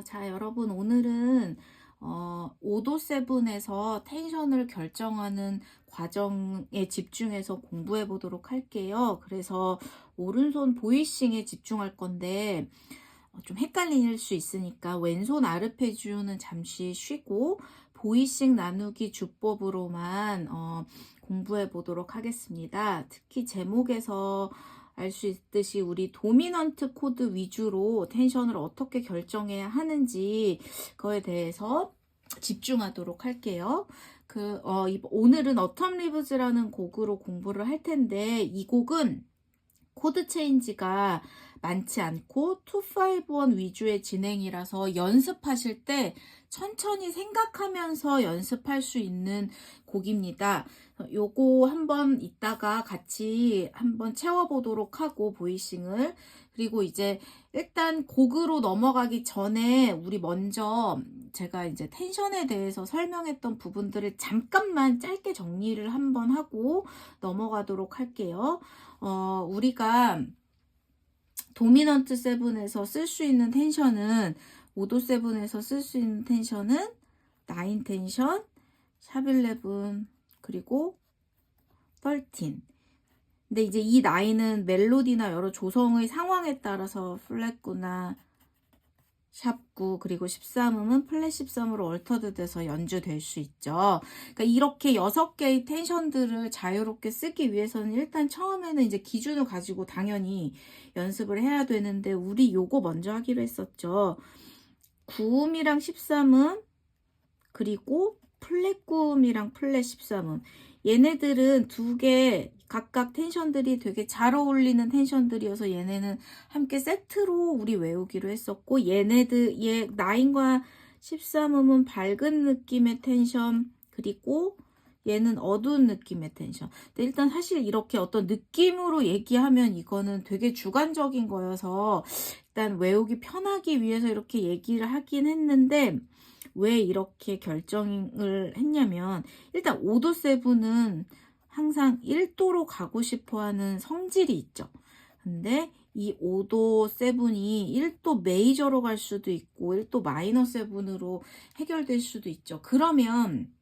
자, 여러분, 오늘은 5도 세븐에서 텐션을 결정하는 과정에 집중해서 공부해 보도록 할게요. 그래서 오른손 보이싱에 집중할 건데 좀 헷갈릴 수 있으니까 왼손 아르페지오는 잠시 쉬고 보이싱 나누기 주법으로만 공부해 보도록 하겠습니다. 특히 제목에서 알 수 있듯이 우리 도미넌트 코드 위주로 텐션을 어떻게 결정해야 하는지 그거에 대해서 집중하도록 할게요. 오늘은 어텀 리브즈라는 곡으로 공부를 할 텐데 이 곡은 코드 체인지가 많지 않고 2-5-1 위주의 진행이라서 연습하실 때 천천히 생각하면서 연습할 수 있는 곡입니다. 요거 한번 이따가 같이 한번 채워보도록 하고 보이싱을, 그리고 이제 일단 곡으로 넘어가기 전에 우리 먼저 제가 이제 텐션에 대해서 설명했던 부분들을 잠깐만 짧게 정리를 한번 하고 넘어가도록 할게요. 우리가 도미넌트 세븐에서 쓸 수 있는 텐션은 5도 세븐에서 쓸 수 있는 텐션은 9 텐션, 샵 11, 그리고 13. 근데 이제 이 9은 멜로디나 여러 조성의 상황에 따라서 플랫9나 샵9 그리고 13음은 플랫 13으로 얼터드 돼서 연주될 수 있죠. 그러니까 이렇게 6개의 텐션들을 자유롭게 쓰기 위해서는 일단 처음에는 이제 기준을 가지고 당연히 연습을 해야 되는데 우리 요거 먼저 하기로 했었죠. 9음이랑 13음 그리고 플랫 9음이랑 플랫 13음, 얘네들은 두 개 각각 텐션들이 되게 잘 어울리는 텐션들이어서 얘네는 함께 세트로 우리 외우기로 했었고, 얘 9과 13음은 밝은 느낌의 텐션, 그리고 얘는 어두운 느낌의 텐션. 근데 일단 사실 이렇게 어떤 느낌으로 얘기하면 이거는 되게 주관적인 거여서 일단 외우기 편하기 위해서 이렇게 얘기를 하긴 했는데, 왜 이렇게 결정을 했냐면 일단 5도 세븐은 항상 1도로 가고 싶어 하는 성질이 있죠. 근데 이 5도 세븐이 1도 메이저로 갈 수도 있고 1도 마이너 세븐으로 해결될 수도 있죠. 그러면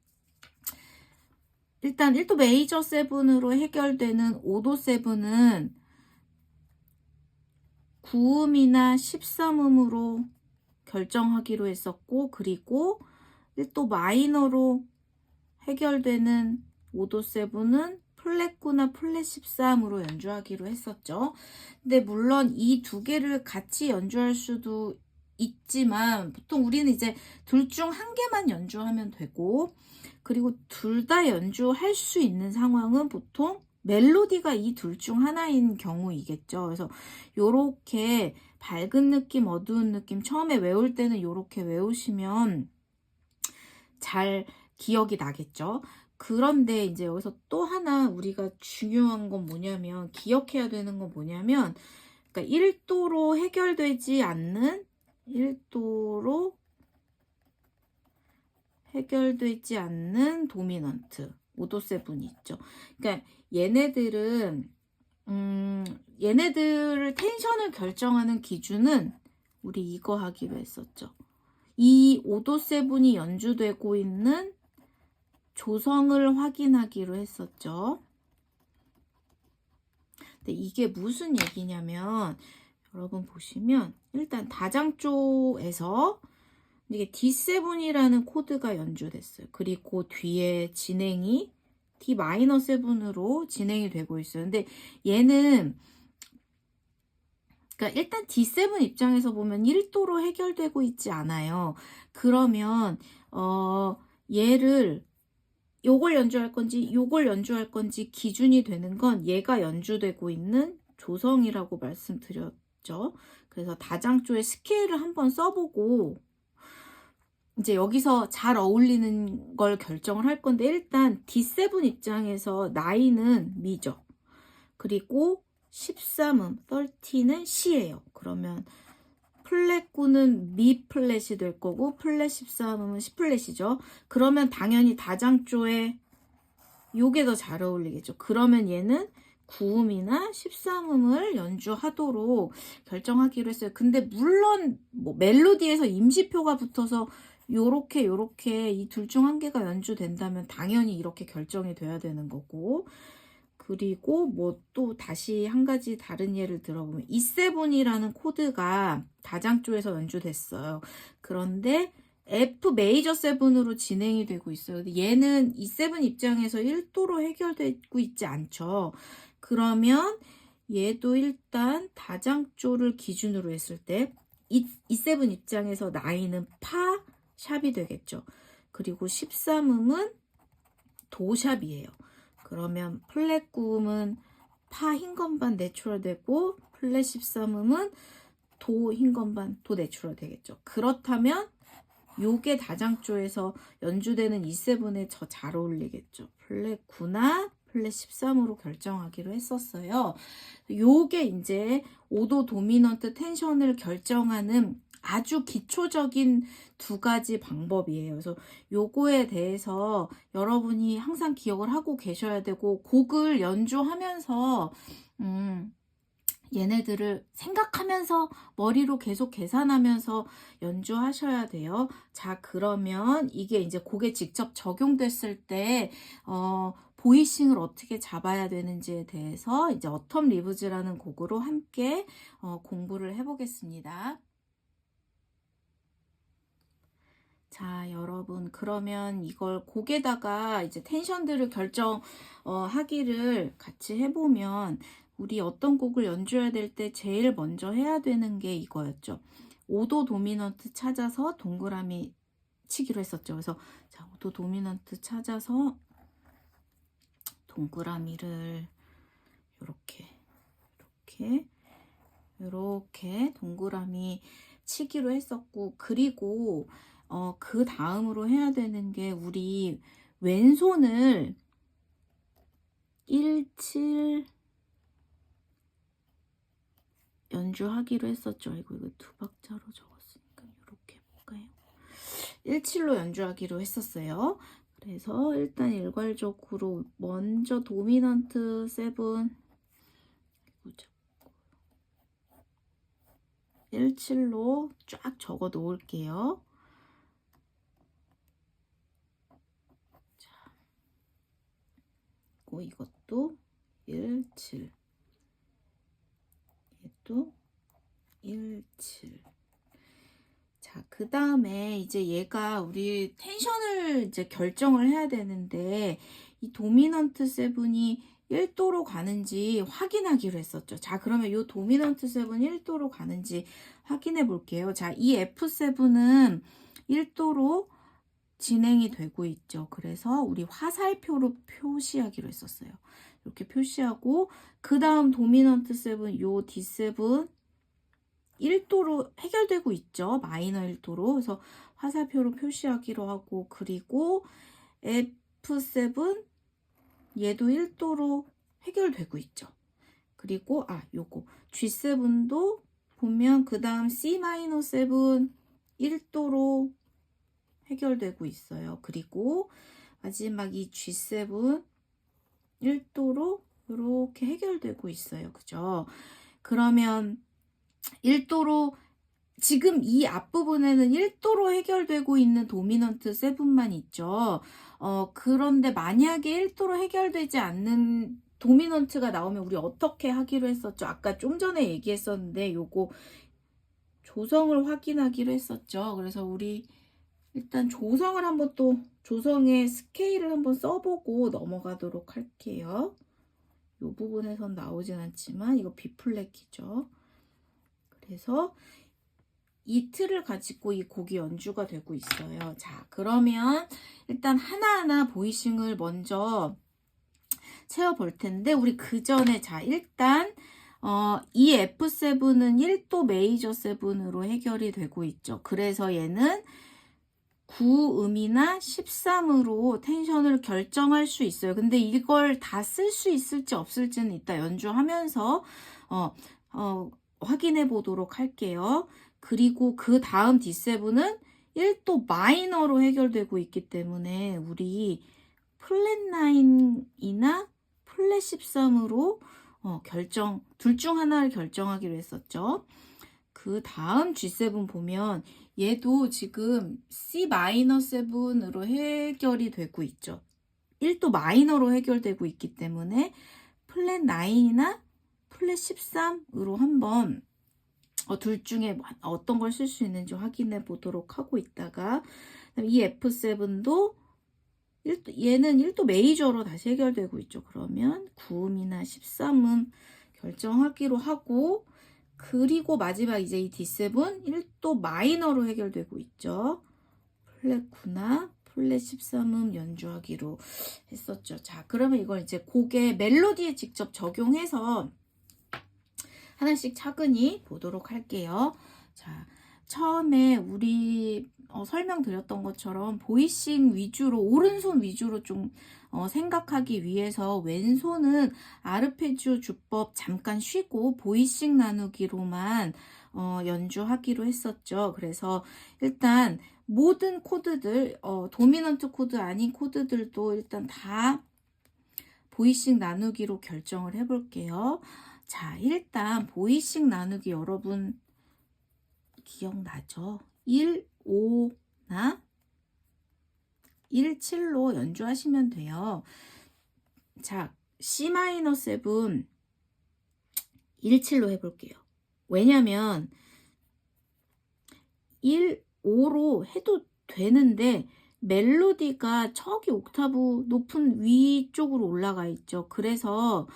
일단 1도 메이저 세븐으로 해결되는 5도 세븐은 9음이나 13음으로 결정하기로 했었고, 그리고 1도 마이너로 해결되는 5도 세븐은 플랫 9나 플랫 13으로 연주하기로 했었죠. 근데 물론 이 두 개를 같이 연주할 수도 있지만 보통 우리는 이제 둘 중 한 개만 연주하면 되고, 그리고 둘 다 연주할 수 있는 상황은 보통 멜로디가 이 둘 중 하나인 경우이겠죠. 그래서 요렇게 밝은 느낌, 어두운 느낌 처음에 외울 때는 요렇게 외우시면 잘 기억이 나겠죠. 그런데 이제 여기서 또 하나 우리가 중요한 건 뭐냐면, 기억해야 되는 건 뭐냐면, 그러니까 1도로 해결되지 않는 1도로 해결되지 않는 도미넌트 5도 세븐이 있죠. 그러니까 얘네들은 얘네들을 텐션을 결정하는 기준은 우리 이거 하기로 했었죠. 이 5도 세븐이 연주되고 있는 조성을 확인하기로 했었죠. 근데 이게 무슨 얘기냐면, 여러분 보시면 일단 다장조에서 이게 D7이라는 코드가 연주됐어요. 그리고 뒤에 진행이 D-7으로 진행이 되고 있어요. 근데 얘는 그러니까 일단 D7 입장에서 보면 1도로 해결되고 있지 않아요. 그러면 얘를 요걸 연주할 건지 요걸 연주할 건지 기준이 되는 건 얘가 연주되고 있는 조성이라고 말씀드렸죠. 그래서 다장조의 스케일을 한번 써보고 이제 여기서 잘 어울리는 걸 결정을 할 건데, 일단 D7 입장에서 9은 미죠. 그리고 13음, 13은 C예요. 그러면 플랫 9는 미 플랫이 될 거고 플랫 13음은 C 플랫이죠. 그러면 당연히 다장조에 요게 더 잘 어울리겠죠. 그러면 얘는 9음이나 13음을 연주하도록 결정하기로 했어요. 근데 물론 뭐 멜로디에서 임시표가 붙어서 요렇게 이 둘 중 한 개가 연주된다면 당연히 이렇게 결정이 돼야 되는 거고, 그리고 뭐 또 다시 한 가지 다른 예를 들어보면 E7이라는 코드가 다장조에서 연주됐어요. 그런데 F 메이저 7으로 진행이 되고 있어요. 근데 얘는 E7 입장에서 1도로 해결되고 있지 않죠. 그러면 얘도 일단 다장조를 기준으로 했을 때 E7 입장에서 나이는 파 샵이 되겠죠. 그리고 13음은 도샵이에요. 그러면 플랫 9음은 파 흰 건반 내추럴 되고, 플랫 13음은 도 흰 건반 도 내추럴 되겠죠. 그렇다면 요게 다장조에서 연주되는 E7에 더 잘 어울리겠죠. 플랫 9나 플랫 13으로 결정하기로 했었어요. 요게 이제 5도 도미넌트 텐션을 결정하는 아주 기초적인 두 가지 방법이에요. 그래서 요거에 대해서 여러분이 항상 기억을 하고 계셔야 되고, 곡을 연주하면서 얘네들을 생각하면서 머리로 계속 계산하면서 연주하셔야 돼요. 자, 그러면 이게 이제 곡에 직접 적용됐을 때 보이싱을 어떻게 잡아야 되는지에 대해서 이제 어텀 리브즈라는 곡으로 함께 공부를 해보겠습니다. 자, 여러분, 그러면 이걸 곡에다가 이제 텐션들을 하기를 같이 해보면, 우리 어떤 곡을 연주해야 될 때 제일 먼저 해야 되는 게 이거였죠. 5도 도미넌트 찾아서 동그라미 치기로 했었죠. 그래서 자, 5도 도미넌트 찾아서 동그라미를 이렇게 동그라미 치기로 했었고, 그리고 그 다음으로 해야 되는 게, 우리 왼손을 1, 7 연주하기로 했었죠. 이거 두 박자로 적었으니까 이렇게 해볼까요? 1, 7로 연주하기로 했었어요. 그래서 일단 일괄적으로 먼저 도미넌트 7 1, 7로 쫙 적어 놓을게요. 자, 이것도 1, 7, 얘도 1, 7. 자, 그 다음에 이제 얘가 우리 텐션을 이제 결정을 해야 되는데, 이 도미넌트 7이 1도로 가는지 확인하기로 했었죠. 자, 그러면 이 도미넌트 7 1도로 가는지 확인해 볼게요. 자, 이 F7은 1도로 진행이 되고 있죠. 그래서 우리 화살표로 표시하기로 했었어요. 이렇게 표시하고, 그 다음 도미넌트 7, 요 D7 1도로 해결되고 있죠. 마이너 1도로. 그래서 화살표로 표시하기로 하고, 그리고 F7 얘도 1도로 해결되고 있죠. 그리고 요거 G7도 보면 그 다음 C-7 1도로 해결되고 있어요. 그리고 마지막 이 G7 1도로 이렇게 해결되고 있어요. 그죠? 그러면 1도로, 지금 이 앞부분에는 1도로 해결되고 있는 도미넌트 7만 있죠. 그런데 만약에 1도로 해결되지 않는 도미넌트가 나오면 우리 어떻게 하기로 했었죠? 아까 좀 전에 얘기했었는데, 요거 조성을 확인하기로 했었죠. 그래서 우리 일단 조성을 한번, 또 조성의 스케일을 한번 써보고 넘어가도록 할게요. 요 부분에선 나오진 않지만 이거 B 플랫키죠. 그래서 이 틀을 가지고 이 곡이 연주가 되고 있어요. 자, 그러면 일단 하나하나 보이싱을 먼저 채워볼 텐데, 우리 그 전에, 자, 일단 이 F7은 1도 메이저 7으로 해결이 되고 있죠. 그래서 얘는 9음이나 13으로 텐션을 결정할 수 있어요. 근데 이걸 다 쓸 수 있을지 없을지는 이따 연주하면서 확인해 보도록 할게요. 그리고 그 다음 D7은 1도 마이너로 해결되고 있기 때문에 우리 플랫 9이나 플랫 13으로 둘 중 하나를 결정하기로 했었죠. 그 다음 G7 보면 얘도 지금 C-7으로 해결이 되고 있죠. 1도 마이너로 해결되고 있기 때문에 플랫 9이나 플랫 13으로 한번 둘 중에 어떤 걸 쓸 수 있는지 확인해 보도록 하고 있다가 이 F7도 얘는 1도 메이저로 다시 해결되고 있죠. 그러면 9음이나 13음 결정하기로 하고 그리고 마지막 이제 이 D7 1도 마이너로 해결되고 있죠. 플랫 9나 플랫 13음 연주하기로 했었죠. 자, 그러면 이걸 이제 곡의 멜로디에 직접 적용해서 하나씩 차근히 보도록 할게요. 자, 처음에 우리 설명드렸던 것처럼 보이싱 위주로, 오른손 위주로 좀 생각하기 위해서 왼손은 아르페지오 주법 잠깐 쉬고 보이싱 나누기로만 연주하기로 했었죠. 그래서 일단 모든 코드들, 도미넌트 코드 아닌 코드들도 일단 다 보이싱 나누기로 결정을 해볼게요. 자, 일단 보이싱 나누기 여러분 기억나죠? 1, 5나 1, 7로 연주하시면 돼요. 자, C-7 1, 7로 해볼게요. 왜냐면 1, 5로 해도 되는데 멜로디가 저기 옥타브 높은 위쪽으로 올라가 있죠. 그래서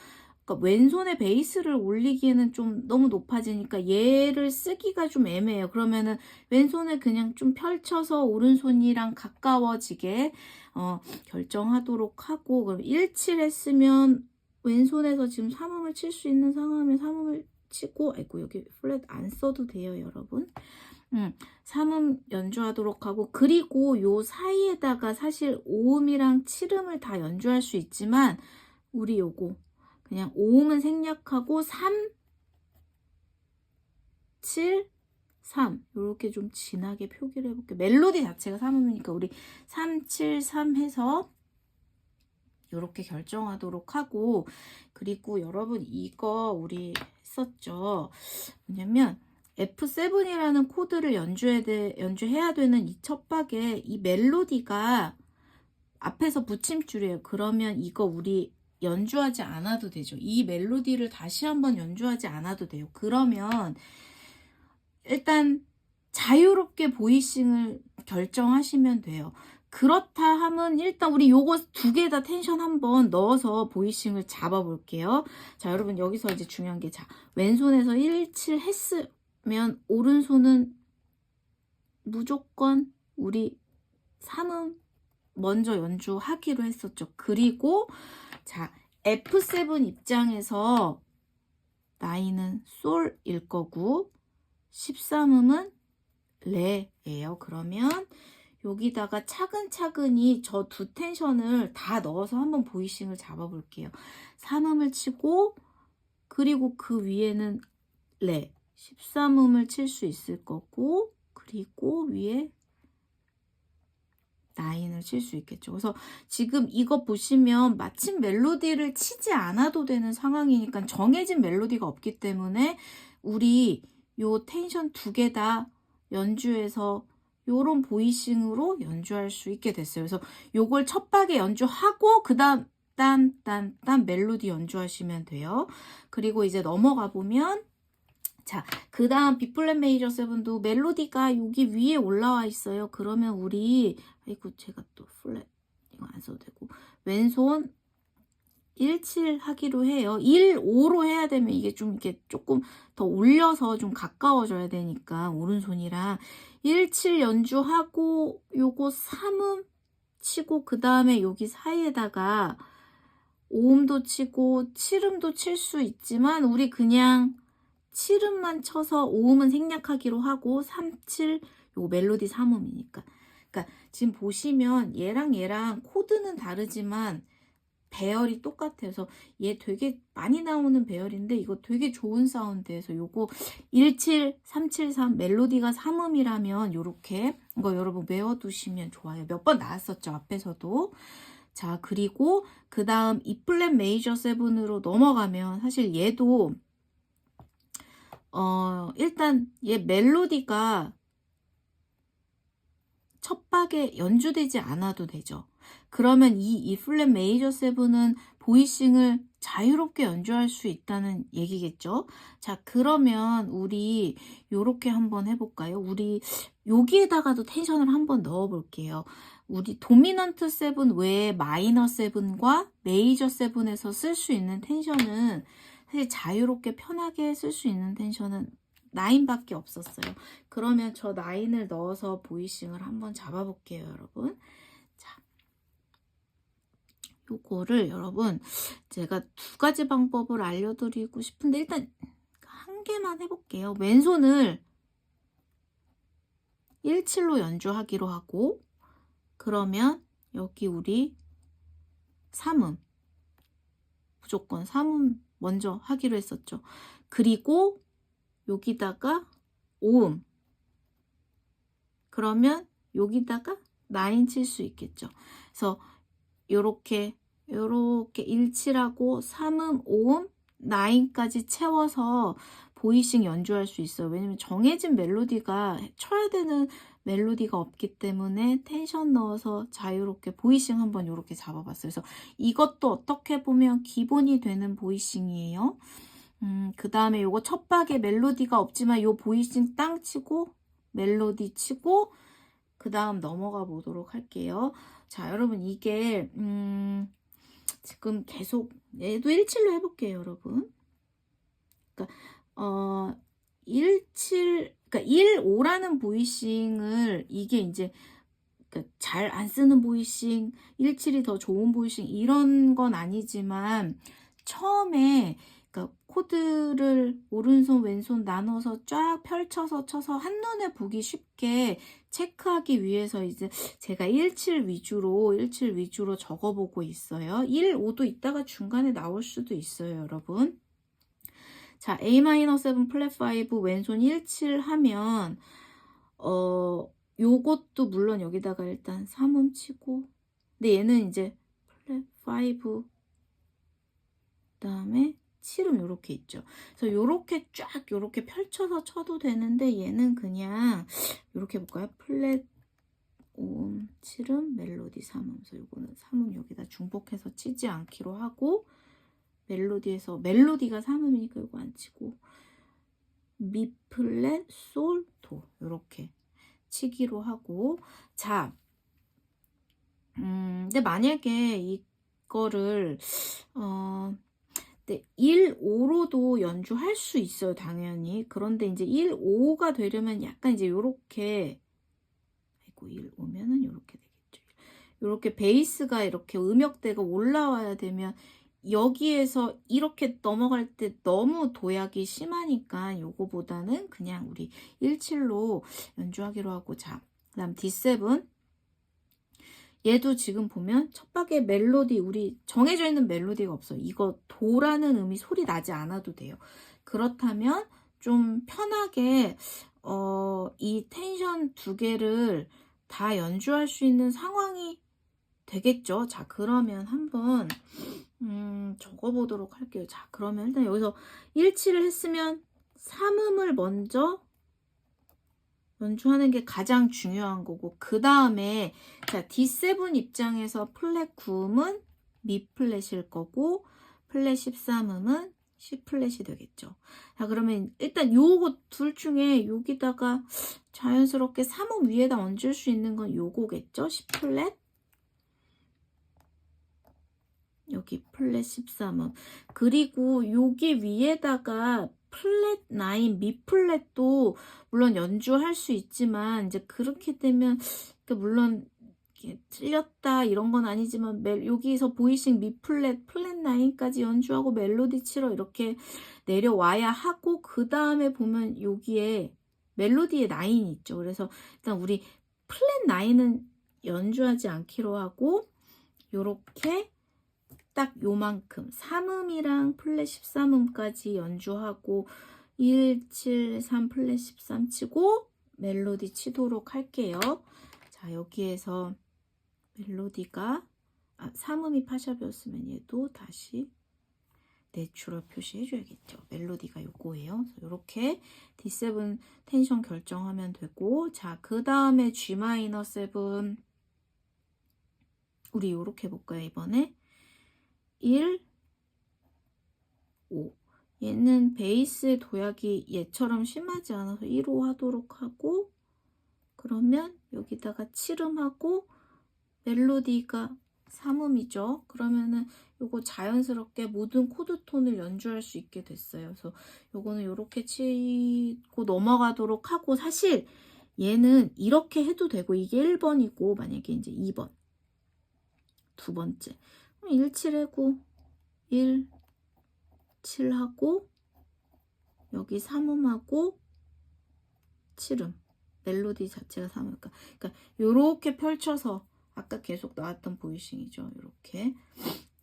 그러니까 왼손에 베이스를 올리기에는 좀 너무 높아지니까 얘를 쓰기가 좀 애매해요. 그러면은 왼손을 그냥 좀 펼쳐서 오른손이랑 가까워지게 결정하도록 하고, 그럼 1, 7 했으면 왼손에서 지금 3음을 칠 수 있는 상황이면 3음을 치고, 아이고 여기 플랫 안 써도 돼요 여러분. 3음 연주하도록 하고, 그리고 요 사이에다가 사실 5음이랑 7음을 다 연주할 수 있지만 우리 요거 그냥 5음은 생략하고 3, 7, 3 이렇게 좀 진하게 표기를 해볼게요. 멜로디 자체가 3음이니까 우리 3, 7, 3 해서 이렇게 결정하도록 하고, 그리고 여러분 이거 우리 했었죠. 뭐냐면 F7이라는 코드를 연주해야 되는 이 첫 박에 이 멜로디가 앞에서 붙임줄이에요. 그러면 이거 우리 연주하지 않아도 되죠. 이 멜로디를 다시 한번 연주하지 않아도 돼요. 그러면 일단 자유롭게 보이싱을 결정하시면 돼요. 그렇다 하면 일단 우리 요거 두 개 다 텐션 한번 넣어서 보이싱을 잡아 볼게요. 자, 여러분 여기서 이제 중요한 게, 자, 왼손에서 1, 7 했으면 오른손은 무조건 우리 3음 먼저 연주하기로 했었죠. 그리고 자, F7 입장에서 9은 솔일 거고 13음은 레예요. 그러면 여기다가 차근차근히 저 두 텐션을 다 넣어서 한번 보이싱을 잡아볼게요. 3음을 치고 그리고 그 위에는 레, 13음을 칠 수 있을 거고, 그리고 위에 9을 칠 수 있겠죠. 그래서 지금 이거 보시면 마침 멜로디를 치지 않아도 되는 상황이니까 정해진 멜로디가 없기 때문에 우리 요 텐션 두 개 다 연주해서 요런 보이싱으로 연주할 수 있게 됐어요. 그래서 요걸 첫 박에 연주하고 그 다음 딴 멜로디 연주하시면 돼요. 그리고 이제 넘어가 보면, 자, 그 다음 B 플랫 메이저 7도 멜로디가 여기 위에 올라와 있어요. 그러면 우리, 아이고 제가 또 플랫 이거 안 써도 되고, 왼손 1, 7 하기로 해요. 1, 5로 해야 되면 이게 좀 이렇게 조금 더 올려서 좀 가까워져야 되니까 오른손이랑 1, 7 연주하고 요거 3음 치고 그 다음에 여기 사이에다가 5음도 치고 7음도 칠 수 있지만 우리 그냥 7음만 쳐서 5음은 생략하기로 하고 3, 7 요 멜로디 3음이니까. 그러니까 지금 보시면 얘랑 코드는 다르지만 배열이 똑같아요. 그래서 얘 되게 많이 나오는 배열인데 이거 되게 좋은 사운드에서 요거 17, 373 멜로디가 3음이라면 요렇게 이거 여러분 외워두시면 좋아요. 몇 번 나왔었죠 앞에서도. 자, 그리고 그 다음 E 플랫 메이저 7으로 넘어가면 사실 얘도 일단 얘 멜로디가 첫 박에 연주되지 않아도 되죠. 그러면 이 E 플랫 메이저 7은 보이싱을 자유롭게 연주할 수 있다는 얘기겠죠. 자, 그러면 우리 요렇게 한번 해볼까요? 우리 여기에다가도 텐션을 한번 넣어 볼게요. 우리 도미넌트 7 외에 마이너 7과 메이저 7에서 쓸 수 있는 텐션은 사실 자유롭게 편하게 쓸 수 있는 텐션은 9밖에 없었어요. 그러면 저 9을 넣어서 보이싱을 한번 잡아볼게요, 여러분. 자, 요거를 여러분 제가 두 가지 방법을 알려드리고 싶은데 일단 한 개만 해볼게요. 왼손을 1칠로 연주하기로 하고 그러면 여기 우리 3음 무조건 3음 먼저 하기로 했었죠. 그리고 여기다가 5음 그러면 여기다가 9 칠 수 있겠죠. 그래서 요렇게 1칠하고 3음, 5음, 9까지 채워서 보이싱 연주할 수 있어요. 왜냐면 정해진 멜로디가 쳐야 되는 멜로디가 없기 때문에 텐션 넣어서 자유롭게 보이싱 한번 요렇게 잡아봤어요. 그래서 이것도 어떻게 보면 기본이 되는 보이싱이에요. 그 다음에 요거 첫 박에 멜로디가 없지만 요 보이싱 땅 치고 멜로디 치고 그 다음 넘어가 보도록 할게요. 자, 여러분 이게 지금 계속 얘도 1칠로 해볼게요, 여러분. 그러니까 1칠 그러니까 1, 5라는 보이싱을 이게 이제 그러니까 잘 안 쓰는 보이싱, 1칠이 더 좋은 보이싱 이런 건 아니지만 처음에 그러니까 코드를 오른손 왼손 나눠서 쫙 펼쳐서 쳐서 한눈에 보기 쉽게 체크하기 위해서 이제 제가 1칠 위주로 적어보고 있어요. 1, 5도 이따가 중간에 나올 수도 있어요, 여러분. 자, Am7 플랫 5 왼손 1칠 하면 요것도 물론 여기다가 일단 3음 치고 근데 얘는 이제 플랫 5 그다음에 7음 요렇게 있죠. 그래서 요렇게 쫙 요렇게 펼쳐서 쳐도 되는데 얘는 그냥 요렇게 해볼까요? 플랫 5음, 7음, 멜로디 3음. 그래서 요거는 3음 여기다 중복해서 치지 않기로 하고 멜로디가 3음이니까 요거 안 치고 미 플랫 솔 도 요렇게 치기로 하고 자 근데 만약에 이거를 네, 1, 5로도 연주할 수 있어요, 당연히. 그런데 이제 1, 5가 되려면 약간 이제 요렇게, 아이고, 1, 5면은 요렇게 되겠죠. 요렇게 베이스가 이렇게 음역대가 올라와야 되면 여기에서 이렇게 넘어갈 때 너무 도약이 심하니까 요거보다는 그냥 우리 1칠로 연주하기로 하고 자, 그 다음 D7 얘도 지금 보면 첫 박에 멜로디 우리 정해져 있는 멜로디가 없어요. 이거 도라는 음이 소리 나지 않아도 돼요. 그렇다면 좀 편하게 이 텐션 두 개를 다 연주할 수 있는 상황이 되겠죠. 자, 그러면 한번 적어보도록 할게요. 자, 그러면 일단 여기서 1칠을 했으면 3음을 먼저 연주하는 게 가장 중요한 거고 그 다음에 자 D7 입장에서 플랫 9음은 미 플랫일 거고 플랫 13음은 C 플랫이 되겠죠. 자 그러면 일단 요거 둘 중에 여기다가 자연스럽게 3음 위에다 얹을 수 있는 건 요거겠죠. C 플랫 여기 플랫 13음 그리고 여기 위에다가 플랫 9 미 플랫도 물론 연주할 수 있지만 이제 그렇게 되면 물론 틀렸다 이런 건 아니지만 여기서 보이싱 미 플랫 9까지 연주하고 멜로디 치러 이렇게 내려와야 하고 그 다음에 보면 여기에 멜로디에 9이 있죠. 그래서 일단 우리 플랫 9은 연주하지 않기로 하고 요렇게 딱 요만큼 3음이랑 플랫 13음까지 연주하고 1, 7, 3 플랫 13 치고 멜로디 치도록 할게요. 자 여기에서 멜로디가 삼음이 파샵이었으면 얘도 다시 내추럴 표시해줘야겠죠. 멜로디가 요거예요. 이렇게 D7 텐션 결정하면 되고, 자, 그 다음에 G-7 우리 요렇게 해볼까요? 이번에 1, 5. 얘는 베이스의 도약이 얘처럼 심하지 않아서 1호 하도록 하고, 그러면 여기다가 7음하고 멜로디가 3음이죠. 그러면은 요거 자연스럽게 모든 코드 톤을 연주할 수 있게 됐어요. 그래서 요거는 요렇게 치고 넘어가도록 하고, 사실 얘는 이렇게 해도 되고, 이게 1번이고 만약에 이제 2번 두 번째 1, 7 하고 1, 7 하고 여기 3음하고 7음 멜로디 자체가 3음, 그러니까 요렇게 펼쳐서 아까 계속 나왔던 보이싱이죠.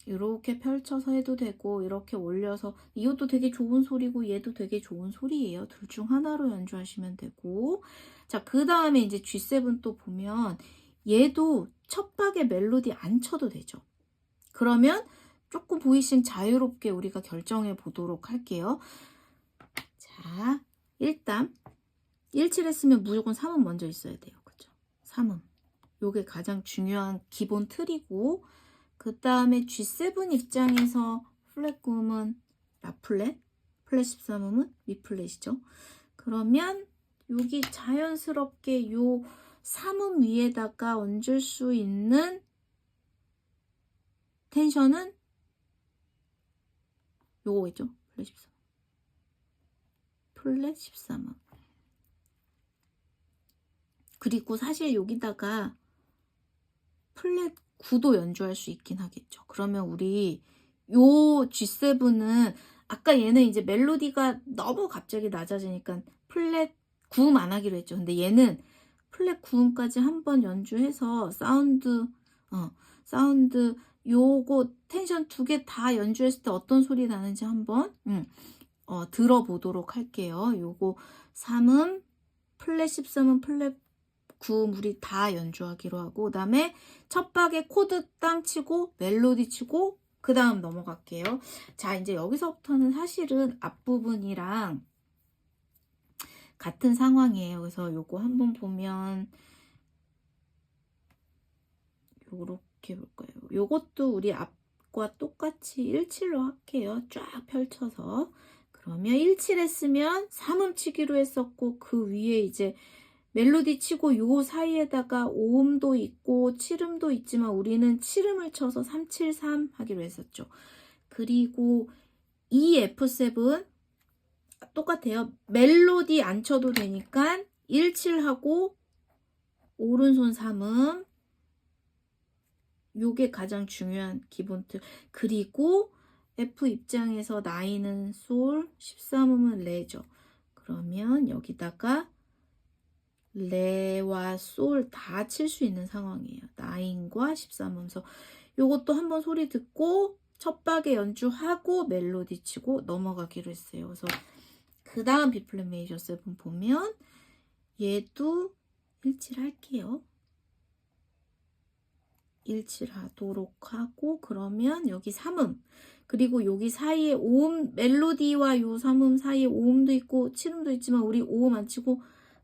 이렇게 펼쳐서 해도 되고, 이렇게 올려서, 이것도 되게 좋은 소리고 얘도 되게 좋은 소리예요. 둘 중 하나로 연주하시면 되고, 자, 그 다음에 이제 G7 또 보면 얘도 첫 박에 멜로디 안 쳐도 되죠. 그러면 조금 보이싱 자유롭게 우리가 결정해 보도록 할게요. 자, 일단 17 했으면 무조건 3음 먼저 있어야 돼요. 그죠? 3음. 요게 가장 중요한 기본 틀이고, 그 다음에 G7 입장에서 플랫 9음은 라플랫, 플랫 13음은 미플랫이죠. 그러면 여기 자연스럽게 요 3음 위에다가 얹을 수 있는 텐션은 요거겠죠. 플랫 13음. 플랫 13음. 그리고 사실 여기다가 플랫 9도 연주할 수 있긴 하겠죠. 그러면 우리 요 G7은 아까 얘는 이제 멜로디가 너무 갑자기 낮아지니까 플랫 9음 안 하기로 했죠. 근데 얘는 플랫 9음까지 한번 연주해서 사운드 요거 텐션 두 개 다 연주했을 때 어떤 소리 나는지 한번 들어보도록 할게요. 요거 3음, 플랫 13음, 플랫 9음 우리 다 연주하기로 하고, 그 다음에 첫 박에 코드 땅 치고 멜로디 치고 그 다음 넘어갈게요. 자, 이제 여기서부터는 사실은 앞부분이랑 같은 상황이에요. 그래서 요거 한번 보면 요렇게 볼까요? 요것도 우리 앞과 똑같이 17로 할게요. 쫙 펼쳐서. 그러면 17 했으면 3음 치기로 했었고, 그 위에 이제 멜로디 치고 요 사이에다가 5음도 있고 7음도 있지만 우리는 7음을 쳐서 373 하기로 했었죠. 그리고 이 F7 똑같아요. 멜로디 안 쳐도 되니까 17하고 오른손 3음, 요게 가장 중요한 기본 틀. 그리고 F 입장에서 9은 솔, 13음은 레죠. 그러면 여기다가 레와 솔 다 칠 수 있는 상황이에요. 9과 13음. 그래서 요것도 한번 소리 듣고 첫 박에 연주하고 멜로디 치고 넘어가기로 했어요. 그래서 그 다음 B 플랫 메이저 7 보면 얘도 17 할게요. 17 하도록 하고, 그러면 여기 3음, 그리고 여기 사이에 5음, 멜로디와 요 3음 사이에 5음도 있고 7음도 있지만 우리 5음 안 치고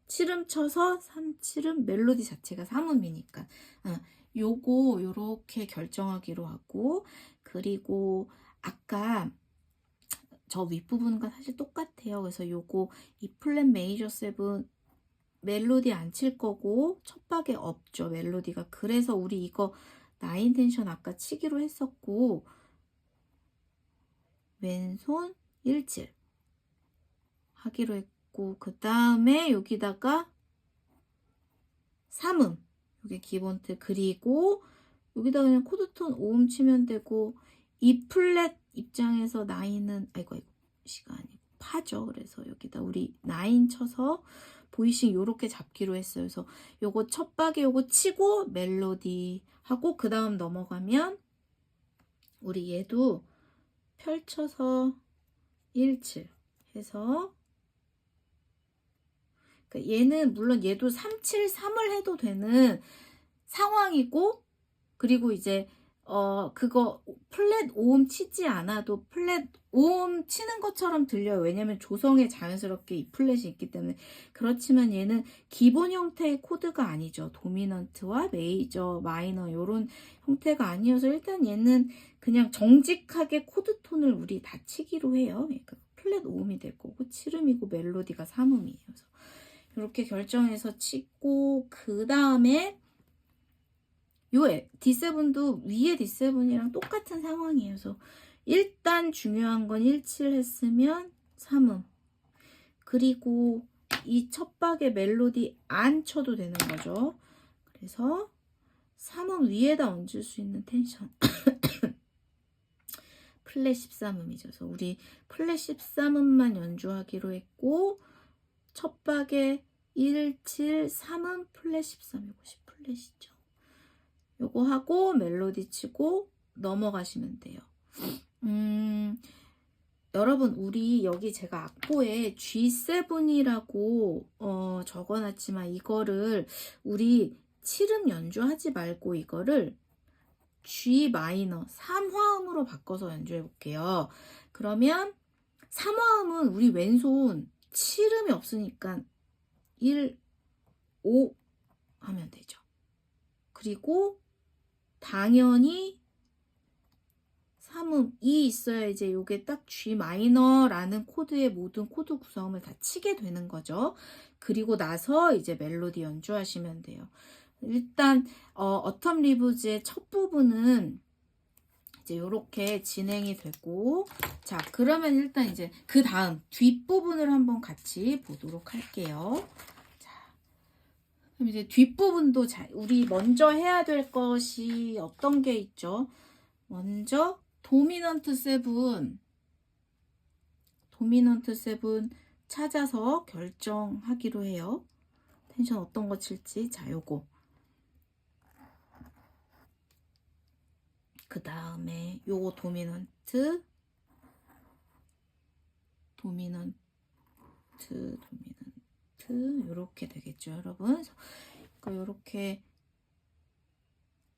7음 쳐서 3, 7음 멜로디 자체가 3음이니까 요거 요렇게 결정하기로 하고, 그리고 아까 저 윗부분과 사실 똑같아요. 그래서 요거 이 플랫 메이저 7 멜로디 안 칠 거고 첫 박에 없죠, 멜로디가. 그래서 우리 이거 9 텐션 아까 치기로 했었고, 왼손 17 하기로 했고, 그 다음에 여기다가 3음, 여기 기본 틀. 그리고 여기다 그냥 코드톤 5음 치면 되고, 이 플랫 입장에서 9은 아이고 시간이 파죠. 그래서 여기다 우리 9 쳐서 보이싱 요렇게 잡기로 했어요. 그래서 요거 첫 박에 요거 치고 멜로디 하고 그 다음 넘어가면 우리 얘도 펼쳐서 17 해서, 그러니까 얘는 물론 얘도 373을 해도 되는 상황이고, 그리고 이제 그거 플랫 5음 치지 않아도 플랫 5음 치는 것처럼 들려요. 왜냐면 조성에 자연스럽게 이 플랫이 있기 때문에. 그렇지만 얘는 기본 형태의 코드가 아니죠. 도미넌트와 메이저, 마이너 요런 형태가 아니어서 일단 얘는 그냥 정직하게 코드 톤을 우리 다 치기로 해요. 그러니까 플랫 5음이 될 거고 7음이고 멜로디가 3음이에요. 그래서 이렇게 결정해서 치고 그 다음에 요 D7도 위에 D7이랑 똑같은 상황이에요. 그래서 일단 중요한 건 17 했으면 3음. 그리고 이 첫 박의 멜로디 안 쳐도 되는 거죠. 그래서 3음 위에다 얹을 수 있는 텐션. 플랫 13음이죠. 그래서 우리 플랫 13음만 연주하기로 했고 첫 박에 1, 7, 3음 플랫 13 이거 10플랫이죠. 요거 하고 멜로디 치고 넘어가시면 돼요. 여러분 우리 여기 제가 악보에 G7이라고 적어놨지만 이거를 우리 7음 연주하지 말고 이거를 G 마이너 3화음으로 바꿔서 연주해 볼게요. 그러면 3화음은 우리 왼손 7음이 없으니까 1, 5 하면 되죠. 그리고 당연히 3음 2 있어야 이제 요게 딱 G 마이너라는 코드의 모든 코드 구성을 다 치게 되는 거죠. 그리고 나서 이제 멜로디 연주하시면 돼요. 일단 어텀 리브즈의 첫 부분은 이제 요렇게 진행이 되고 자 그러면 일단 이제 그 다음 뒷부분을 한번 같이 보도록 할게요. 자 그럼 이제 뒷부분도 우리 먼저 해야 될 것이 어떤 게 있죠? 먼저 도미넌트 7 찾아서 결정하기로 해요. 텐션 어떤 거 칠지. 자, 요거. 그 다음에 요거 도미넌트 요렇게 되겠죠, 여러분. 요렇게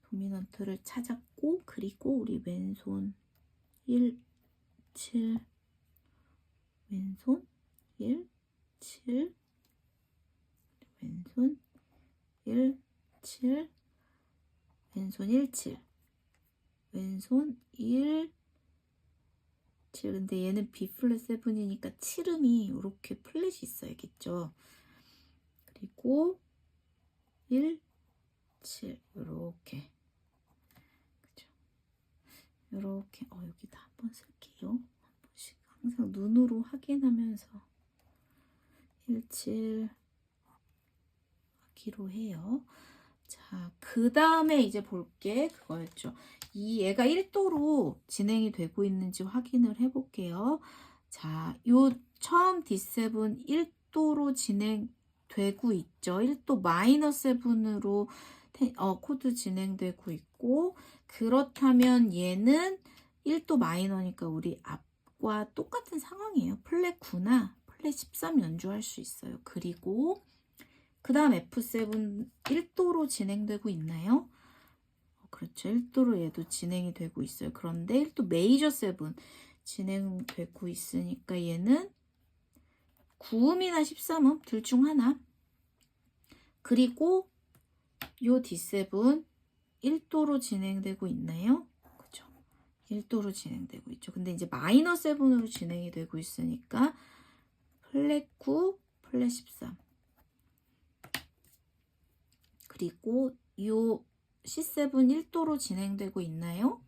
도미넌트를 찾았고 그리고 우리 왼손 1, 7 왼손 1, 7 왼손 1, 7 왼손 1, 7 왼손 1, 7 근데 얘는 B 플랫 7이니까 7음이 이렇게 플랫이 있어야겠죠. 그리고 1, 7 요렇게 그죠? 요렇게 여기다 한번 쓸게요. 한 번씩 항상 눈으로 확인하면서 1, 7 하기로 해요. 자, 그 다음에 이제 볼게 그거였죠. 얘가 1도로 진행이 되고 있는지 확인을 해볼게요. 자, 요 처음 D7 1도로 진행되고 있죠. 1도 마이너 7으로 코드 진행되고 있고 그렇다면 얘는 1도 마이너니까 우리 앞과 똑같은 상황이에요. 플랫 9나 플랫 13 연주할 수 있어요. 그리고 그 다음 F7 1도로 진행되고 있나요? 그렇죠. 1도로 얘도 진행이 되고 있어요. 그런데 1도 메이저 7 진행되고 있으니까 얘는 9음이나 13음 둘 중 하나. 그리고 요 D7 1도로 진행되고 있나요? 그렇죠. 1도로 진행되고 있죠. 근데 이제 마이너 7으로 진행이 되고 있으니까 플랫 9, 플랫 13. 그리고 요 C7 1도로 진행되고 있나요?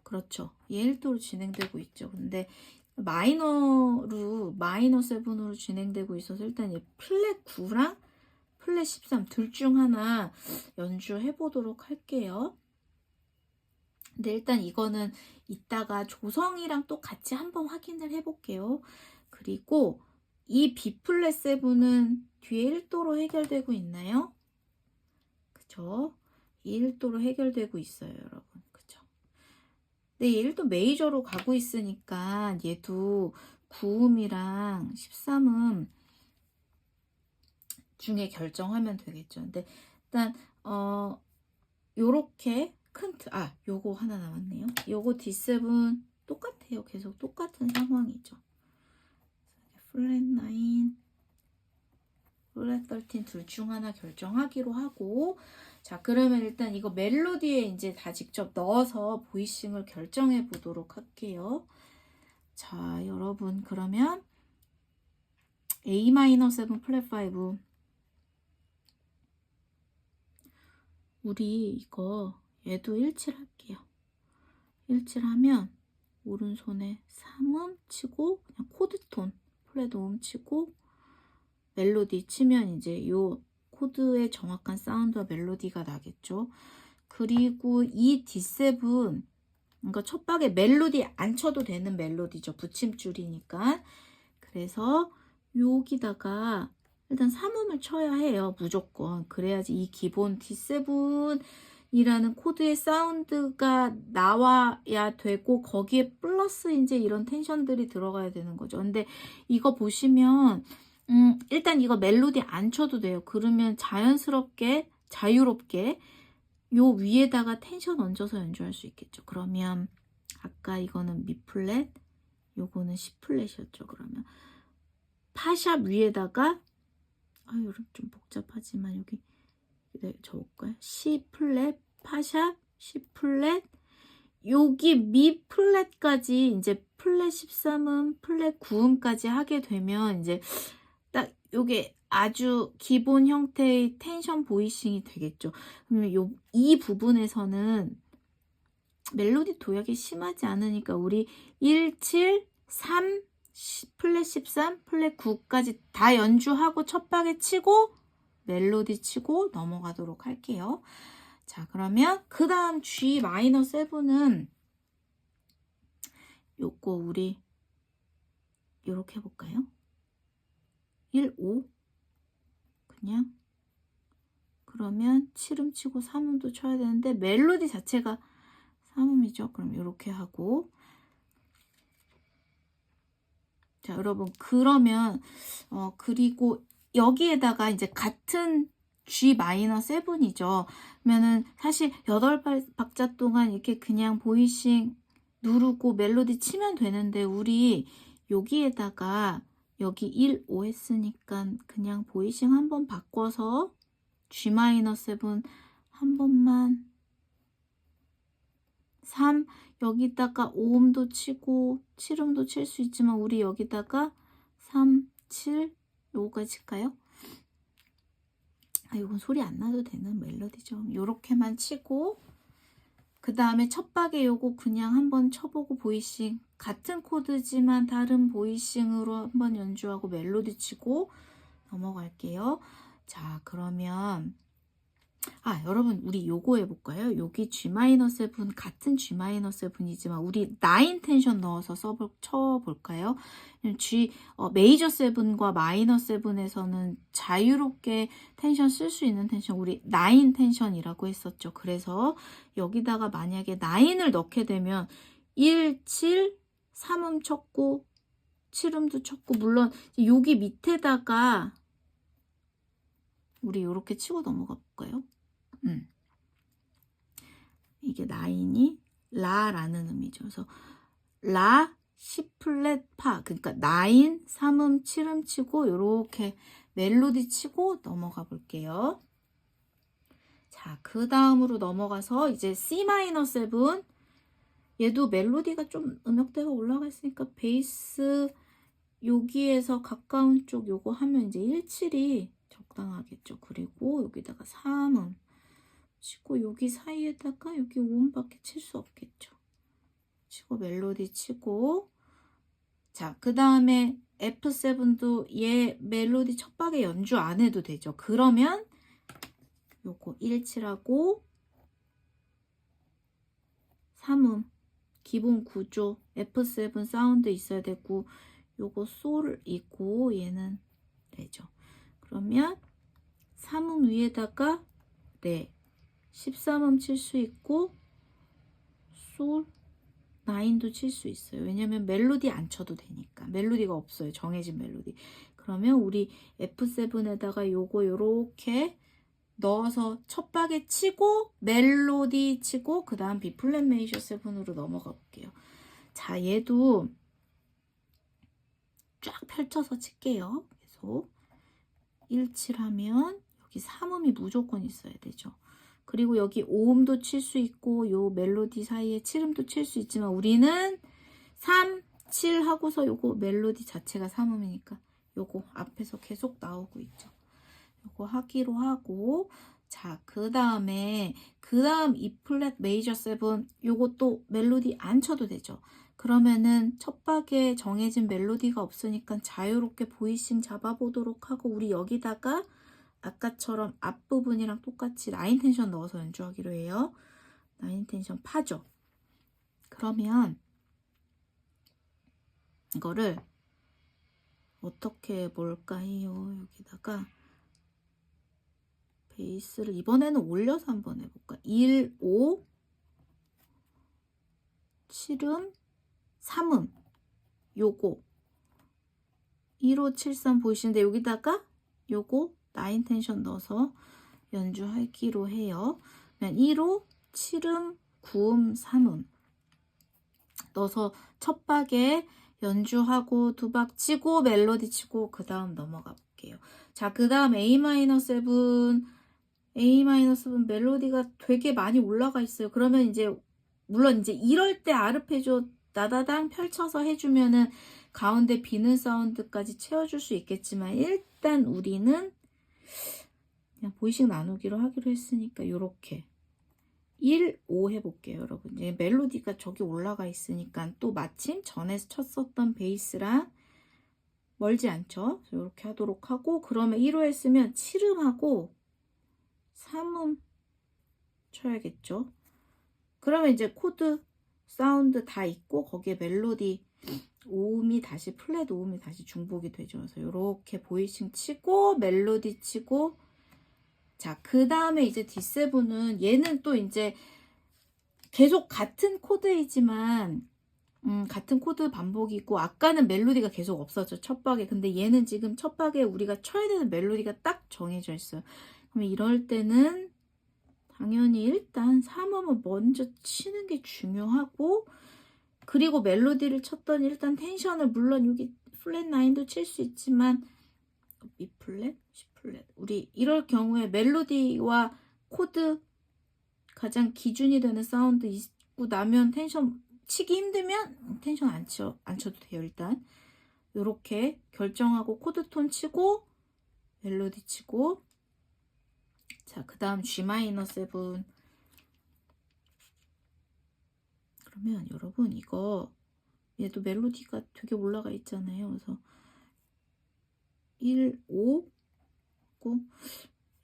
그렇죠. 얘 1도로 진행되고 있죠. 근데 마이너 7으로 진행되고 있어서 일단 얘 플랫 9랑 플랫 13 둘 중 하나 연주해 보도록 할게요. 근데 일단 이거는 이따가 조성이랑 또 같이 한번 확인을 해 볼게요. 그리고 이 B 플랫 7은 뒤에 1도로 해결되고 있나요? 그쵸? 1도로 해결되고 있어요, 여러분. 그쵸? 근데 1도 메이저로 가고 있으니까 얘도 9음이랑 13음 중에 결정하면 되겠죠. 근데 일단 요렇게 세컨드, 요거 하나 남았네요. 요거 D7 똑같아요. 계속 똑같은 상황이죠. 플랫 9, 플랫 13 둘 중 하나 결정하기로 하고, 자, 그러면 일단 이거 멜로디에 이제 다 직접 넣어서 보이싱을 결정해 보도록 할게요. 자, 여러분, 그러면 Am7 플랫 5. 우리 이거 얘도 일칠 할게요. 일칠하면 오른손에 3음 치고 그냥 코드톤 플랫 5음 치고 멜로디 치면 이제 요 코드의 정확한 사운드와 멜로디가 나겠죠. 그리고 이 D7, 그러니까 첫박에 멜로디 안 쳐도 되는 멜로디죠. 붙임줄이니까. 그래서 여기다가 일단 3음을 쳐야 해요. 무조건. 그래야지 이 기본 D7이라는 코드의 사운드가 나와야 되고, 거기에 플러스 이제 이런 텐션들이 들어가야 되는 거죠. 근데 이거 보시면 일단 이거 멜로디 안 쳐도 돼요. 그러면 자연스럽게 자유롭게 요 위에다가 텐션 얹어서 연주할 수 있겠죠. 그러면 아까 이거는 미 플랫, 요거는 C 플랫이었죠. 그러면 파샵 위에다가 여러분 좀 복잡하지만 여기 적을까요? C 플랫, 파샵, C 플랫, 여기 미 플랫까지 이제 플랫 13음, 플랫 9음까지 하게 되면 이제 딱 요게 아주 기본 형태의 텐션 보이싱이 되겠죠. 그러면 이 부분에서는 멜로디 도약이 심하지 않으니까 우리 1, 7, 3, 플랫 13, 플랫 9까지 다 연주하고 첫 박에 치고 멜로디 치고 넘어가도록 할게요. 자, 그러면 그 다음 G-7은 요거 우리 요렇게 해볼까요? 1, 5 그냥 그러면 7음 치고 3음도 쳐야 되는데 멜로디 자체가 3음이죠. 그럼 이렇게 하고, 자, 여러분, 그러면 그리고 여기에다가 이제 같은 G-7이죠. 그러면은 사실 8박자 동안 이렇게 그냥 보이싱 누르고 멜로디 치면 되는데, 우리 여기에다가 여기 1, 5 했으니까 그냥 보이싱 한번 바꿔서 G-7 한 번만 3, 여기다가 5음도 치고 7음도 칠 수 있지만 우리 여기다가 3, 7 요거까지 칠까요? 이건 소리 안 나도 되는 멜로디죠. 요렇게만 치고 그 다음에 첫 박에 요거 그냥 한번 쳐보고 보이싱, 같은 코드지만 다른 보이싱으로 한번 연주하고 멜로디 치고 넘어갈게요. 자, 그러면 여러분, 우리 요거 해볼까요? 여기 G-7 같은 G-7이지만 우리 9 텐션 넣어서 쳐볼까요? 메이저 7과 마이너 7에서는 자유롭게 텐션 쓸 수 있는 텐션, 우리 9 텐션이라고 했었죠. 그래서 여기다가 만약에 9을 넣게 되면 1, 7, 3음 쳤고 7음도 쳤고, 물론 여기 밑에다가 우리 요렇게 치고 넘어가 볼까요? 이게 9이 라라는 의미죠. 그래서 라, C 플랫, 파. 그러니까 9, 3음, 7음 치고 요렇게 멜로디 치고 넘어가 볼게요. 자, 그 다음으로 넘어가서 이제 C-7. 얘도 멜로디가 좀 음역대가 올라가 있으니까 베이스 여기에서 가까운 쪽 요거 하면 이제 1, 7이 적당하겠죠. 그리고 여기다가 3음 치고 여기 사이에다가 여기 5음밖에 칠 수 없겠죠. 치고 멜로디 치고, 자, 그 다음에 F7도 얘 멜로디 첫 박에 연주 안 해도 되죠. 그러면 요거 1, 7하고 3음 기본 구조 F7 사운드 있어야 되고, 요거 솔 있고 얘는 레죠. 그러면 3음 위에다가 레 13음 칠 수 있고 솔 9도 칠 수 있어요. 왜냐면 멜로디 안 쳐도 되니까. 멜로디가 없어요. 정해진 멜로디. 그러면 우리 F7에다가 요거 요렇게 넣어서 첫 박에 치고 멜로디 치고 그 다음 B 플랫 메이저 7으로 넘어가 볼게요. 자, 얘도 쫙 펼쳐서 칠게요. 계속 17하면 여기 3음이 무조건 있어야 되죠. 그리고 여기 5음도 칠 수 있고 요 멜로디 사이에 7음도 칠 수 있지만 우리는 3, 7 하고서 요거 멜로디 자체가 3음이니까 요거 앞에서 계속 나오고 있죠. 요거 하기로 하고, 자, 그 다음 E 플랫 메이저 7 요것도 멜로디 안 쳐도 되죠. 그러면은 첫 박에 정해진 멜로디가 없으니까 자유롭게 보이싱 잡아보도록 하고, 우리 여기다가 아까처럼 앞부분이랑 똑같이 라인 텐션 넣어서 연주하기로 해요. 라인 텐션 파죠. 그러면 이거를 어떻게 해볼까요? 여기다가 베이스를 이번에는 올려서 한번 해볼까? 1, 5, 7음, 3음 요거 1, 5, 7, 3 보이시는데 여기다가 요거 라인 텐션 넣어서 연주하기로 해요. 1, 5, 7음, 9음, 3음 넣어서 첫 박에 연주하고 두 박 치고 멜로디 치고 그 다음 넘어가 볼게요. 자, 그 다음 A-7 멜로디가 되게 많이 올라가 있어요. 그러면 이제 물론 이제 이럴 때 아르페지오 나다당 펼쳐서 해주면은 가운데 비는 사운드까지 채워줄 수 있겠지만 일단 우리는 그냥 보이싱 나누기로 하기로 했으니까 요렇게 1, 5 해볼게요, 여러분. 이제 멜로디가 저기 올라가 있으니까 또 마침 전에 쳤었던 베이스랑 멀지 않죠? 이렇게 하도록 하고, 그러면 1호 했으면 7음하고 3음 쳐야겠죠? 그러면 이제 코드, 사운드 다 있고, 거기에 멜로디 5음이 다시, 플랫 5음이 다시 중복이 되죠. 그래서 이렇게 보이싱 치고, 멜로디 치고, 자, 그 다음에 이제 D7은 얘는 또 이제 계속 같은 코드이지만 같은 코드 반복이고 아까는 멜로디가 계속 없었죠. 첫 박에. 근데 얘는 지금 첫 박에 우리가 쳐야 되는 멜로디가 딱 정해져 있어요. 그럼 이럴 때는 당연히 일단 3음을 먼저 치는 게 중요하고, 그리고 멜로디를 쳤더니 일단 텐션을 물론 여기 플랫 9도 칠 수 있지만 B 플랫, C 플랫 우리 이럴 경우에 멜로디와 코드 가장 기준이 되는 사운드 있고 나면 텐션 치기 힘들면 텐션 안 쳐도 돼요. 일단 요렇게 결정하고 코드 톤 치고 멜로디 치고, 자, 그 다음 G-7 그러면 여러분 이거 얘도 멜로디가 되게 올라가 있잖아요. 그래서 1, 5 고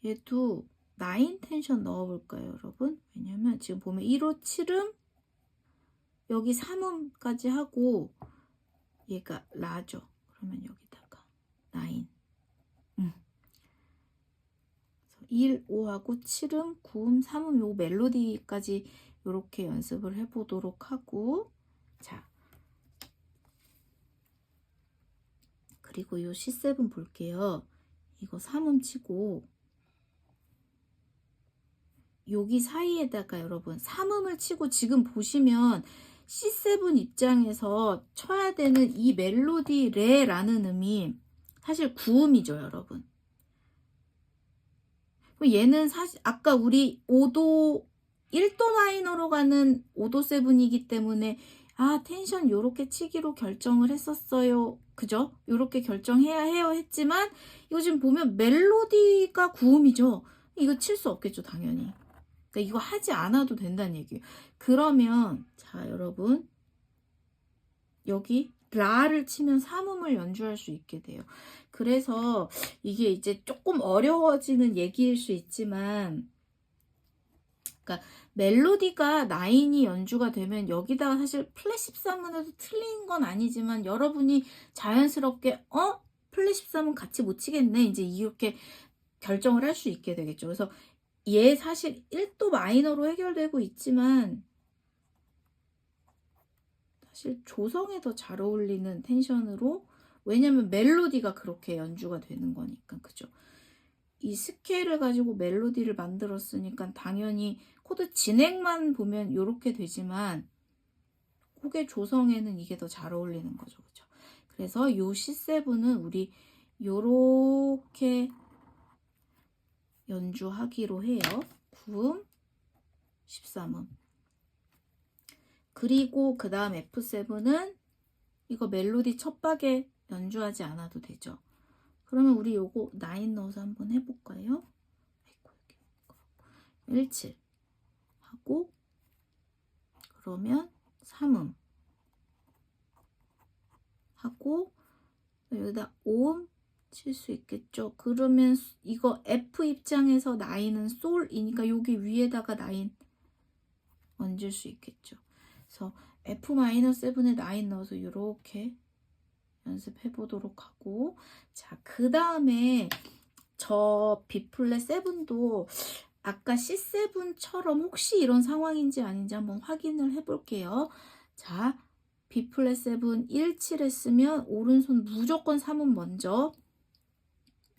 얘도 9 텐션 넣어볼까요, 여러분? 왜냐면 지금 보면 1, 5, 7음 여기 3음까지 하고 얘가 라죠. 그러면 여기다가 9 1, 5하고 7음, 9음, 3음 요 멜로디까지 이렇게 연습을 해보도록 하고, 자, 그리고 요 C7 볼게요. 이거 3음 치고 여기 사이에다가 여러분 3음을 치고 지금 보시면 C7 입장에서 쳐야 되는 이 멜로디 레라는 음이 사실 9음이죠, 여러분. 얘는 사실 아까 우리 5도 1도 마이너로 가는 5도 7이기 때문에 텐션 요렇게 치기로 결정을 했었어요. 그죠? 요렇게 결정해야 해요 했지만 이거 지금 보면 멜로디가 9음이죠. 이거 칠 수 없겠죠, 당연히. 그러니까 이거 하지 않아도 된다는 얘기예요. 그러면 자, 여러분 여기 라를 치면 3음을 연주할 수 있게 돼요. 그래서 이게 이제 조금 어려워지는 얘기일 수 있지만, 그러니까 멜로디가 9이 연주가 되면 여기다가 사실 플랫 13은 해도 틀린 건 아니지만 여러분이 자연스럽게 플랫 13은 같이 못 치겠네 이제 이렇게 결정을 할 수 있게 되겠죠. 그래서 얘 사실 1도 마이너로 해결되고 있지만 사실 조성에 더 잘 어울리는 텐션으로, 왜냐면 멜로디가 그렇게 연주가 되는 거니까, 그죠? 이 스케일을 가지고 멜로디를 만들었으니까 당연히 코드 진행만 보면 요렇게 되지만 곡의 조성에는 이게 더 잘 어울리는 거죠. 그죠? 그래서 요 C7은 우리 요렇게 연주하기로 해요. 9음, 13음. 그리고 그 다음 F7은 이거 멜로디 첫 박에 연주하지 않아도 되죠. 그러면 우리 요거 9 넣어서 한번 해볼까요? 17 하고 그러면 3음 하고 여기다 5음 칠 수 있겠죠. 그러면 이거 F 입장에서 9은 솔이니까 여기 위에다가 9 얹을 수 있겠죠. 그래서 F-7에 9 넣어서 이렇게 연습해 보도록 하고, 자, 그 다음에 저 B 플랫 7도 아까 C7처럼 혹시 이런 상황인지 아닌지 한번 확인을 해 볼게요. 자, B 플랫 7 17 했으면 오른손 무조건 3음 먼저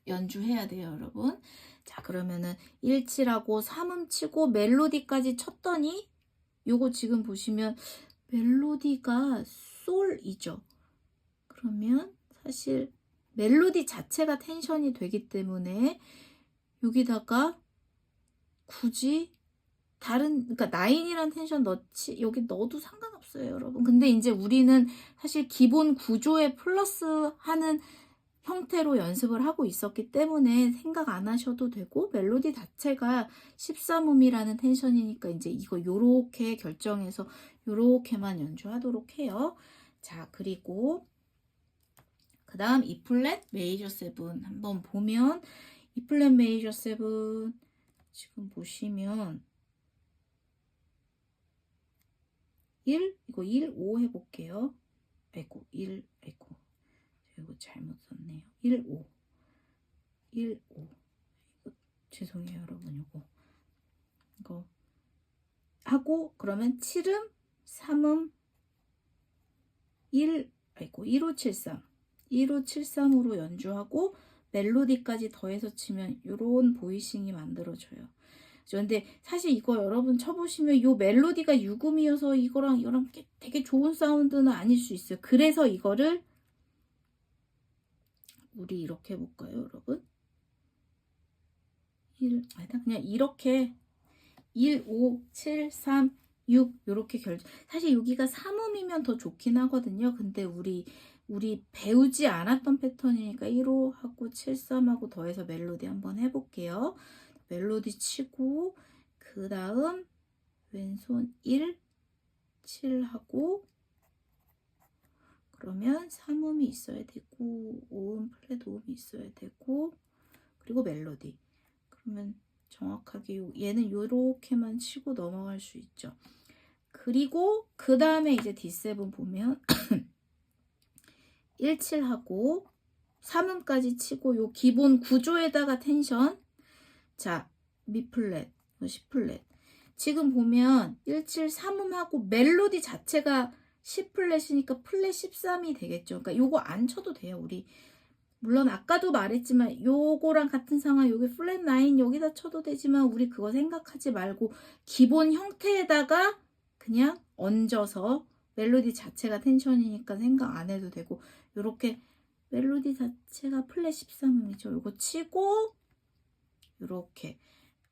연주해야 돼요, 여러분. 자, 그러면은 17하고 3음 치고 멜로디까지 쳤더니 요거 지금 보시면 멜로디가 솔이죠. 그러면 사실 멜로디 자체가 텐션이 되기 때문에 여기다가 굳이 다른, 그러니까 9이란 텐션 여기 넣어도 상관없어요, 여러분. 근데 이제 우리는 사실 기본 구조에 플러스 하는 형태로 연습을 하고 있었기 때문에 생각 안 하셔도 되고, 멜로디 자체가 13음이라는 텐션이니까 이제 이거 요렇게 결정해서 요렇게만 연주하도록 해요. 자, 그리고 그 다음 E 플랫 메이저 7 한번 보면, E 플랫 메이저 7 지금 보시면 1, 이거 1, 5 해볼게요. 아이고, 1, 아이고, 이거 잘못 썼네요. 1, 5. 1, 5. 이거 죄송해요, 여러분. 이거 하고, 그러면 7음, 3음, 1, 아이고, 1573. 1573으로 연주하고, 멜로디까지 더해서 치면 요런 보이싱이 만들어져요. 근데 사실 이거 여러분 쳐보시면 요 멜로디가 6음이어서 이거랑 되게 좋은 사운드는 아닐 수 있어요. 그래서 이거를 우리 이렇게 해볼까요, 여러분? 그냥 이렇게 1, 5, 7, 3, 6 이렇게 사실 여기가 3음이면 더 좋긴 하거든요. 근데 우리 배우지 않았던 패턴이니까 1, 5 하고 7, 3하고 더해서 멜로디 한번 해볼게요. 멜로디 치고 그 다음 왼손 1, 7하고 그러면 3음이 있어야 되고 5음 플랫 5음이 있어야 되고 그리고 멜로디. 그러면 정확하게 얘는 요렇게만 치고 넘어갈 수 있죠. 그리고 그 다음에 이제 D7 보면 1, 7하고 3음까지 치고 요 기본 구조에다가 텐션. 자, 미 플랫, C 플랫. 지금 보면 1, 7, 3음하고 멜로디 자체가 C 플랫이니까 플랫 13이 되겠죠. 그러니까 요거 안 쳐도 돼요. 우리 물론 아까도 말했지만 요거랑 같은 상황 여기 플랫 9 여기다 쳐도 되지만 우리 그거 생각하지 말고 기본 형태에다가 그냥 얹어서 멜로디 자체가 텐션이니까 생각 안 해도 되고 요렇게 멜로디 자체가 플랫 13음이죠. 요거 치고 요렇게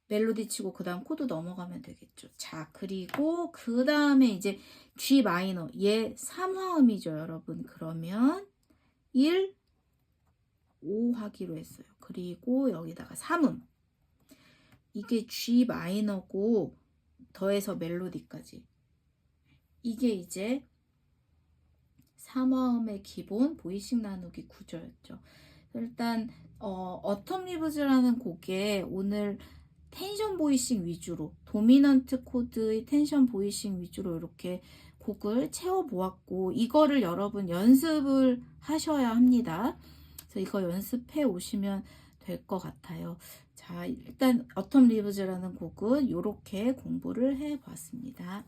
멜로디 치고 그 다음 코드 넘어가면 되겠죠. 자, 그리고 그 다음에 이제 G 마이너 얘 3화음이죠, 여러분. 그러면 1, 5 하기로 했어요. 그리고 여기다가 3음. 이게 G 마이너고 더해서 멜로디까지. 이게 이제 3화음의 기본 보이싱 나누기 구조였죠. 일단 어텀 리브즈라는 곡에 오늘 텐션 보이싱 위주로 도미넌트 코드의 텐션 보이싱 위주로 이렇게 곡을 채워보았고 이거를 여러분 연습을 하셔야 합니다. 그래서 이거 연습해 오시면 될 것 같아요. 자, 일단 어텀 리브즈라는 곡은 이렇게 공부를 해봤습니다.